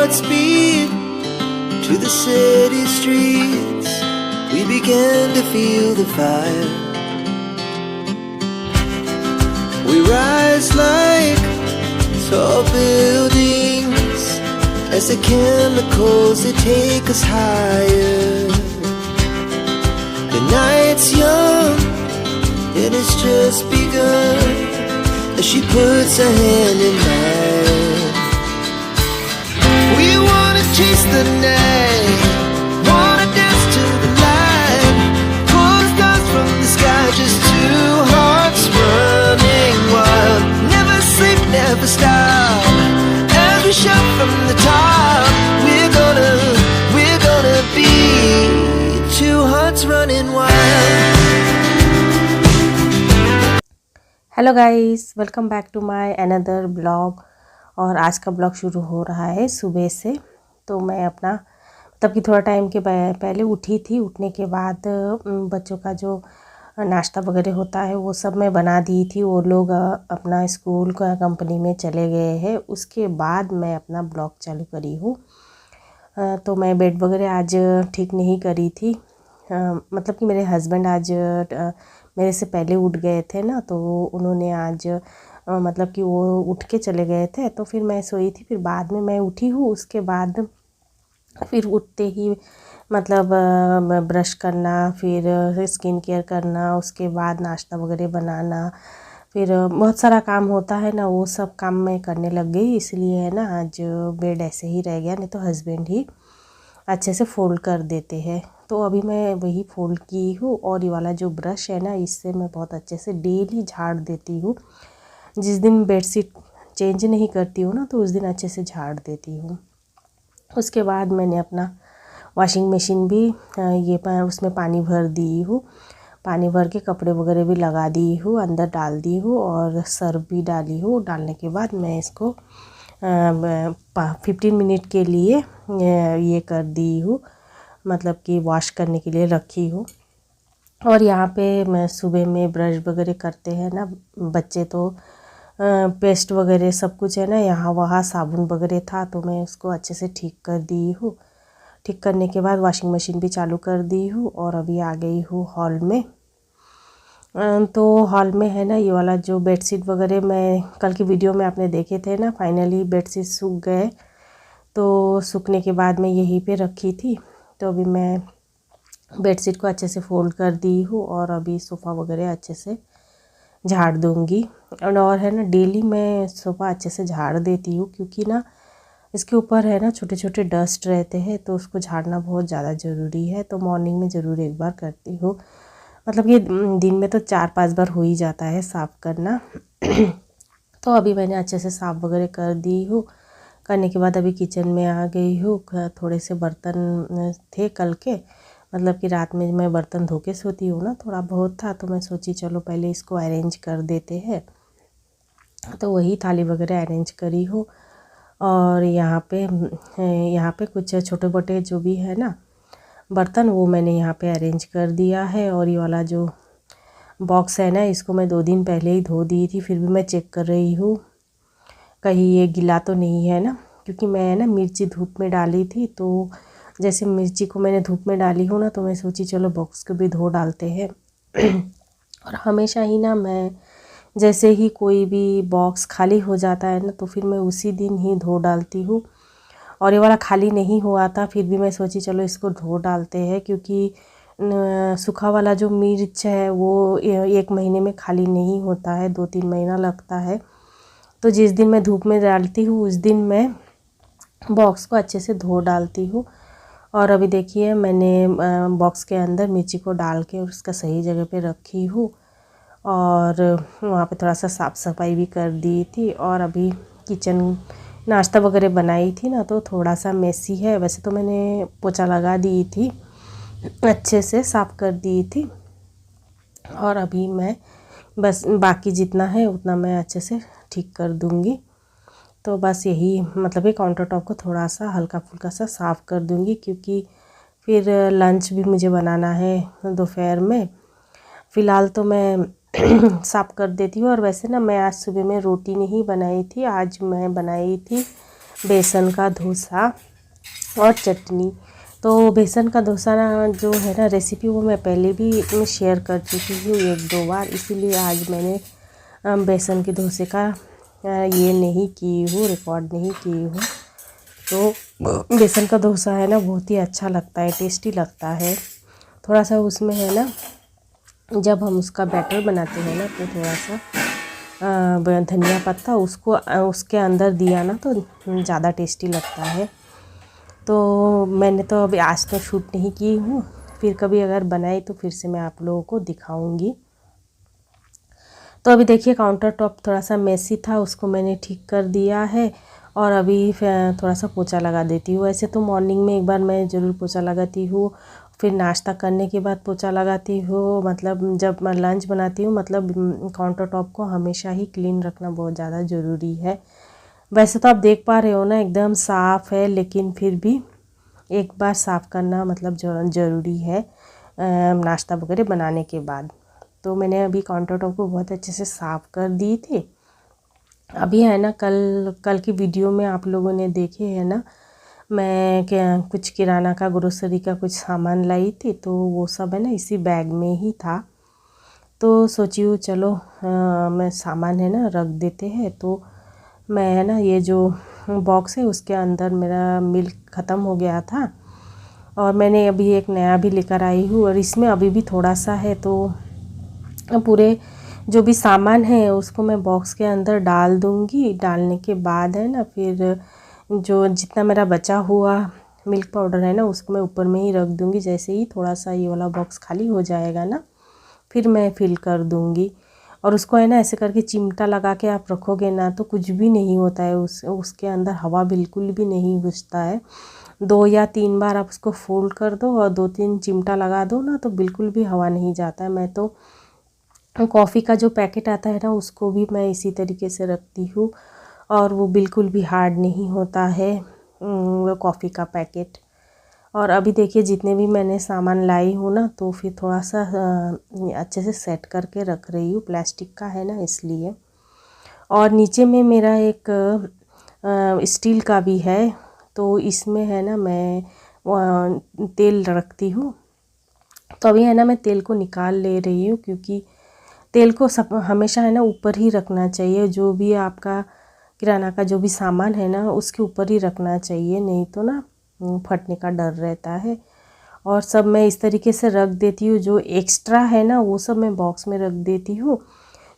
Godspeed to the city streets. We began to feel the fire. We rise like tall buildings as the chemicals they take us higher. The night's young and it's just begun as she puts her hand in mine. We wanna chase the night, wanna dance to the light, pull stars from the sky, just two hearts running wild. Never sleep, never stop, as we shout from the top. We're gonna be two hearts running wild. Hello guys, welcome back to my another blog. और आज का blog शुरू हो रहा है सुबह से। तो मैं अपना मतलब कि थोड़ा टाइम के पहले उठी थी। उठने के बाद बच्चों का जो नाश्ता वगैरह होता है वो सब मैं बना दी थी। वो लोग अपना स्कूल का कंपनी में चले गए हैं। उसके बाद मैं अपना ब्लॉग चालू करी हूँ। तो मैं बेड वगैरह आज ठीक नहीं करी थी। मतलब कि मेरे हस्बैंड आज मेरे से पहले उठ गए थे ना, तो उन्होंने आज मतलब कि वो उठ के चले गए थे। तो फिर मैं सोई थी, फिर बाद में मैं उठी हूँ। उसके बाद फिर उठते ही मतलब ब्रश करना, फिर स्किन केयर करना, उसके बाद नाश्ता वगैरह बनाना, फिर बहुत सारा काम होता है ना, वो सब काम मैं करने लग गई। इसलिए है ना आज बेड ऐसे ही रह गया, नहीं तो हस्बैंड ही अच्छे से फ़ोल्ड कर देते हैं। तो अभी मैं वही फ़ोल्ड की हूँ। और ये वाला जो ब्रश है ना, इससे मैं बहुत अच्छे से डेली झाड़ देती हूँ। जिस दिन बेडशीट चेंज नहीं करती हूँ ना, तो उस दिन अच्छे से झाड़ देती हूँ। उसके बाद मैंने अपना वॉशिंग मशीन भी उसमें पानी भर दी हूँ। पानी भर के कपड़े वगैरह भी लगा दी हूँ, अंदर डाल दी हूँ और सर्फ भी डाली हूँ। डालने के बाद मैं इसको 15 मिनट के लिए ये कर दी हूँ, मतलब कि वॉश करने के लिए रखी हूँ। और यहाँ पे मैं सुबह में ब्रश वगैरह करते हैं ना बच्चे, तो पेस्ट वगैरह सब कुछ है ना, यहाँ वहाँ साबुन वगैरह था, तो मैं उसको अच्छे से ठीक कर दी हूँ। ठीक करने के बाद वॉशिंग मशीन भी चालू कर दी हूँ और अभी आ गई हूँ हॉल में। तो हॉल में है ना ये वाला जो बेडशीट वगैरह मैं कल की वीडियो में आपने देखे थे ना, फाइनली बेडशीट सूख गए। तो सूखने के बाद मैं यहीं पे रखी थी। तो अभी मैं बेडशीट को अच्छे से फ़ोल्ड कर दी हूँ और अभी सोफ़ा वगैरह अच्छे से झाड़ दूँगी। और है ना डेली मैं सोफ़ा अच्छे से झाड़ देती हूँ, क्योंकि ना इसके ऊपर है ना छोटे छोटे डस्ट रहते हैं, तो उसको झाड़ना बहुत ज़्यादा ज़रूरी है। तो मॉर्निंग में ज़रूर एक बार करती हूँ। मतलब ये दिन में तो 4-5 बार हो ही जाता है साफ़ करना। तो अभी मैंने अच्छे से साफ़ वगैरह कर दी हूँ। करने के बाद अभी किचन में आ गई हूँ। थोड़े से बर्तन थे कल के, मतलब कि रात में मैं बर्तन धो के सोती हूँ ना, थोड़ा बहुत था, तो मैं सोची चलो पहले इसको अरेंज कर देते हैं। तो वही थाली वगैरह अरेंज करी हूँ। और यहाँ पे कुछ छोटे मोटे जो भी है ना बर्तन, वो मैंने यहाँ पे अरेंज कर दिया है। और ये वाला जो बॉक्स है ना, इसको मैं 2 दिन पहले ही धो दी थी, फिर भी मैं चेक कर रही हूँ कहीं ये गीला तो नहीं है ना, क्योंकि मैं ना मिर्ची धूप में डाली थी। तो जैसे मिर्ची को मैंने धूप में डाली हूँ ना, तो मैं सोची चलो बॉक्स को भी धो डालते हैं। और हमेशा ही ना मैं जैसे ही कोई भी बॉक्स खाली हो जाता है ना, तो फिर मैं उसी दिन ही धो डालती हूँ। और ये वाला खाली नहीं हुआ था, फिर भी मैं सोची चलो इसको धो डालते हैं, क्योंकि सूखा वाला जो मिर्च है वो 1 महीने में खाली नहीं होता है, 2-3 महीना लगता है। तो जिस दिन मैं धूप में डालती हूँ उस दिन मैं बॉक्स को अच्छे से धो डालती हूँ। और अभी देखिए मैंने बॉक्स के अंदर मिर्ची को डाल के उसका सही जगह पे रखी हूँ। और वहाँ पे थोड़ा सा साफ़ सफाई भी कर दी थी। और अभी किचन नाश्ता वगैरह बनाई थी ना, तो थोड़ा सा मेसी है। वैसे तो मैंने पोछा लगा दी थी, अच्छे से साफ़ कर दी थी। और अभी मैं बस बाकी जितना है उतना मैं अच्छे से ठीक कर दूँगी। तो बस यही मतलब ये काउंटर टॉप को थोड़ा सा हल्का फुल्का सा साफ़ कर दूँगी, क्योंकि फिर लंच भी मुझे बनाना है दोपहर में। फ़िलहाल तो मैं साफ़ कर देती हूँ। और वैसे ना मैं आज सुबह में रोटी नहीं बनाई थी, आज मैं बनाई थी बेसन का डोसा और चटनी। तो बेसन का डोसा ना जो है ना रेसिपी, वो मैं पहले भी मैं शेयर कर चुकी हूँ 1-2 बार, इसीलिए आज मैंने बेसन के डोसे का ये नहीं की हूँ, रिकॉर्ड नहीं की हूँ। तो बेसन का डोसा है ना बहुत ही अच्छा लगता है, टेस्टी लगता है। थोड़ा सा उसमें है ना, जब हम उसका बैटर बनाते हैं ना तो थोड़ा सा धनिया पत्ता उसको उसके अंदर दिया ना तो ज़्यादा टेस्टी लगता है। तो मैंने तो अभी आज तो शूट नहीं की हूँ, फिर कभी अगर बनाई तो फिर से मैं आप लोगों को दिखाऊंगी। तो अभी देखिए काउंटर टॉप थोड़ा सा मेसी था, उसको मैंने ठीक कर दिया है और अभी थोड़ा सा पोछा लगा देती हूँ। वैसे तो मॉर्निंग में एक बार मैं ज़रूर पोछा लगाती हूँ, फिर नाश्ता करने के बाद पोछा लगाती हूँ, मतलब जब मैं लंच बनाती हूँ, मतलब काउंटर टॉप को हमेशा ही क्लीन रखना बहुत ज़्यादा ज़रूरी है। वैसे तो आप देख पा रहे हो ना एकदम साफ़ है, लेकिन फिर भी एक बार साफ़ करना मतलब ज़रूरी है नाश्ता वगैरह बनाने के बाद। तो मैंने अभी काउंटर टॉप को बहुत अच्छे से साफ़ कर दी थी। अभी है ना कल की वीडियो में आप लोगों ने देखे है ना, मैं क्या कुछ किराना का ग्रोसरी का कुछ सामान लाई थी, तो वो सब है ना इसी बैग में ही था। तो सोची हूँ चलो मैं सामान है ना रख देते हैं। तो मैं है ना ये जो बॉक्स है उसके अंदर मेरा मिल्क ख़त्म हो गया था और मैंने अभी एक नया भी लेकर आई हूँ और इसमें अभी भी थोड़ा सा है। तो पूरे जो भी सामान है उसको मैं बॉक्स के अंदर डाल दूँगी। डालने के बाद है ना फिर जो जितना मेरा बचा हुआ मिल्क पाउडर है ना उसको मैं ऊपर में ही रख दूँगी। जैसे ही थोड़ा सा ये वाला बॉक्स खाली हो जाएगा ना फिर मैं फिल कर दूँगी। और उसको है ना ऐसे करके चिमटा लगा के आप रखोगे ना तो कुछ भी नहीं होता है, उसके अंदर हवा बिल्कुल भी नहीं घुसता है। 2 या 3 बार आप उसको फोल्ड कर दो और 2-3 चिमटा लगा दो ना तो बिल्कुल भी हवा नहीं जाता है। मैं तो कॉफ़ी का जो पैकेट आता है ना उसको भी मैं इसी तरीके से रखती हूँ और वो बिल्कुल भी हार्ड नहीं होता है वो कॉफ़ी का पैकेट। और अभी देखिए जितने भी मैंने सामान लाई हूँ ना तो फिर थोड़ा सा अच्छे से सेट करके रख रही हूँ, प्लास्टिक का है ना इसलिए। और नीचे में मेरा एक स्टील का भी है, तो इसमें है ना मैं तेल रखती हूँ। तो अभी है ना मैं तेल को निकाल ले रही हूँ, क्योंकि तेल को सब हमेशा है ना ऊपर ही रखना चाहिए। जो भी आपका किराना का जो भी सामान है ना उसके ऊपर ही रखना चाहिए, नहीं तो ना फटने का डर रहता है। और सब मैं इस तरीके से रख देती हूँ, जो एक्स्ट्रा है ना वो सब मैं बॉक्स में रख देती हूँ।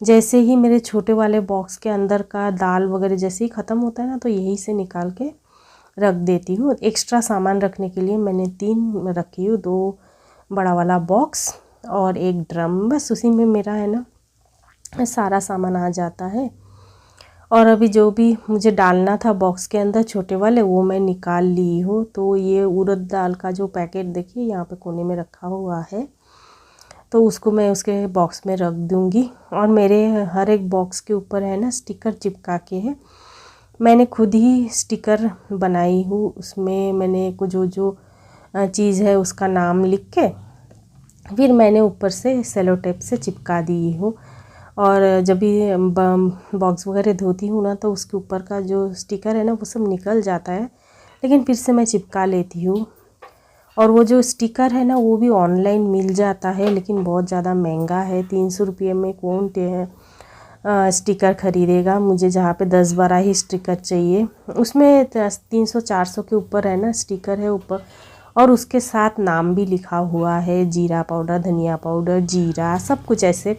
जैसे ही मेरे छोटे वाले बॉक्स के अंदर का दाल वगैरह जैसे ही ख़त्म होता है ना तो यहीं से निकाल के रख देती हूँ। एक्स्ट्रा सामान रखने के लिए मैंने 3 रखी हूँ, 2 बड़ा वाला बॉक्स और एक ड्रम, बस उसी में मेरा है ना सारा सामान आ जाता है। और अभी जो भी मुझे डालना था बॉक्स के अंदर छोटे वाले वो मैं निकाल ली हूँ। तो ये उड़द दाल का जो पैकेट देखिए यहाँ पे कोने में रखा हुआ है, तो उसको मैं उसके बॉक्स में रख दूँगी। और मेरे हर एक बॉक्स के ऊपर है ना स्टिकर चिपका के है, मैंने खुद ही स्टिकर बनाई हूँ। उसमें मैंने कुछ जो चीज़ है उसका नाम लिख के फिर मैंने ऊपर से सेलो टेप से चिपका दी हूँ। और जब भी बॉक्स वगैरह धोती हूँ ना तो उसके ऊपर का जो स्टिकर है ना वो सब निकल जाता है, लेकिन फिर से मैं चिपका लेती हूँ। और वो जो स्टिकर है ना वो भी ऑनलाइन मिल जाता है, लेकिन बहुत ज़्यादा महंगा है। 300 रुपये में कौन स्टिकर ख़रीदेगा। मुझे जहाँ पे 10-12 ही स्टिकर चाहिए, उसमें 300-400 के ऊपर है ना स्टिकर है ऊपर। और उसके साथ नाम भी लिखा हुआ है, जीरा पाउडर, धनिया पाउडर, जीरा, सब कुछ ऐसे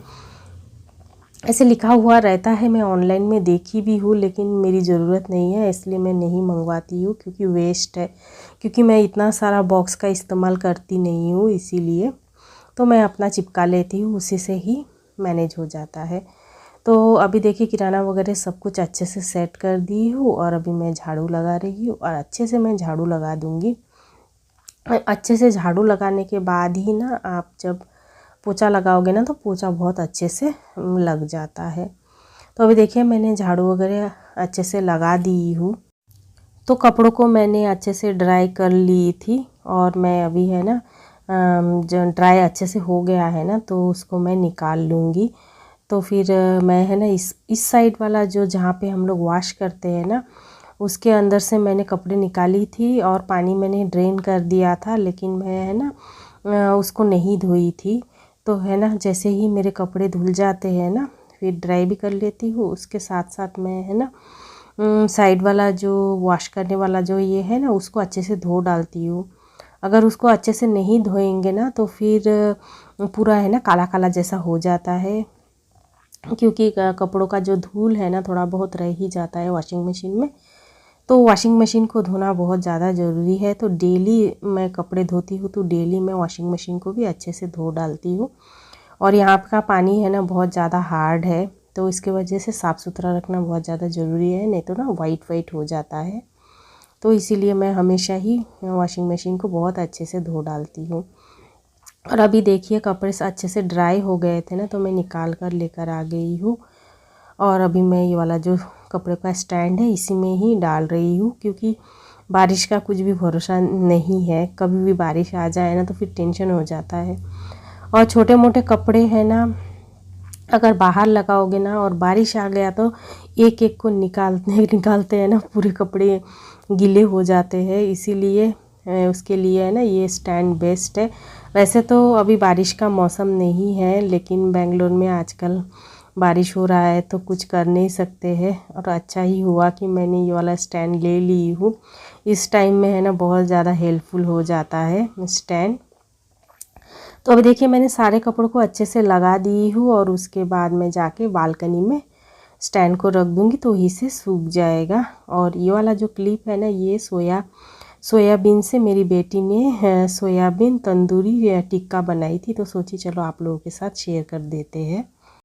लिखा हुआ रहता है। मैं ऑनलाइन में देखी भी हूँ, लेकिन मेरी ज़रूरत नहीं है इसलिए मैं नहीं मंगवाती हूँ, क्योंकि वेस्ट है। क्योंकि मैं इतना सारा बॉक्स का इस्तेमाल करती नहीं हूँ, इसीलिए तो मैं अपना चिपका लेती हूँ, उसी से ही मैनेज हो जाता है। तो अभी देखिए किराना वगैरह सब कुछ अच्छे से सेट कर दी हूँ और अभी मैं झाड़ू लगा रही हूँ। और अच्छे से मैं झाड़ू लगा दूँगी। अच्छे से झाड़ू लगाने के बाद ही ना आप जब पोछा लगाओगे ना तो पोछा बहुत अच्छे से लग जाता है। तो अभी देखिए मैंने झाड़ू वगैरह अच्छे से लगा दी हूँ। तो कपड़ों को मैंने अच्छे से ड्राई कर ली थी और मैं अभी है ना जो ड्राई अच्छे से हो गया है ना तो उसको मैं निकाल लूँगी। तो फिर मैं है ना इस साइड वाला जो जहाँ पे हम लोग वॉश करते हैं ना उसके अंदर से मैंने कपड़े निकाली थी और पानी मैंने ड्रेन कर दिया था, लेकिन मैं है ना उसको नहीं धोई थी। तो है ना जैसे ही मेरे कपड़े धुल जाते हैं ना फिर ड्राई भी कर लेती हूँ, उसके साथ साथ मैं है ना साइड वाला जो वॉश करने वाला जो ये है ना उसको अच्छे से धो डालती हूँ। अगर उसको अच्छे से नहीं धोएंगे ना तो फिर पूरा है ना काला काला जैसा हो जाता है, क्योंकि कपड़ों का जो धूल है ना थोड़ा बहुत रह ही जाता है वॉशिंग मशीन में। तो वॉशिंग मशीन को धोना बहुत ज़्यादा ज़रूरी है। तो डेली मैं कपड़े धोती हूँ तो डेली मैं वॉशिंग मशीन को भी अच्छे से धो डालती हूँ। और यहाँ का पानी है ना बहुत ज़्यादा हार्ड है, तो इसके वजह से साफ़ सुथरा रखना बहुत ज़्यादा ज़रूरी है, नहीं तो ना वाइट वाइट हो जाता है। तो इसीलिए मैं हमेशा ही वॉशिंग मशीन को बहुत अच्छे से धो डालती हूँ। और अभी देखिए कपड़े अच्छे से ड्राई हो गए थे ना, तो मैं निकाल कर लेकर आ गई हूँ। और अभी मैं ये वाला जो कपड़े का स्टैंड है इसी में ही डाल रही हूँ, क्योंकि बारिश का कुछ भी भरोसा नहीं है, कभी भी बारिश आ जाए ना तो फिर टेंशन हो जाता है। और छोटे मोटे कपड़े हैं ना अगर बाहर लगाओगे ना और बारिश आ गया तो एक एक को निकालते हैं ना पूरे कपड़े गीले हो जाते हैं। इसीलिए उसके लिए है ना ये स्टैंड बेस्ट है। वैसे तो अभी बारिश का मौसम नहीं है, लेकिन बेंगलोर में आजकल बारिश हो रहा है तो कुछ कर नहीं सकते हैं। और अच्छा ही हुआ कि मैंने ये वाला स्टैंड ले ली हूँ। इस टाइम में है ना बहुत ज़्यादा हेल्पफुल हो जाता है स्टैंड। तो अभी देखिए मैंने सारे कपड़ों को अच्छे से लगा दी हूँ और उसके बाद मैं जाके बालकनी में स्टैंड को रख दूँगी तो वहीं से सूख जाएगा। और ये वाला जो क्लिप है ना ये सोयाबीन से मेरी बेटी ने सोयाबीन तंदूरी टिक्का बनाई थी, तो सोची चलो आप लोगों के साथ शेयर कर देते हैं।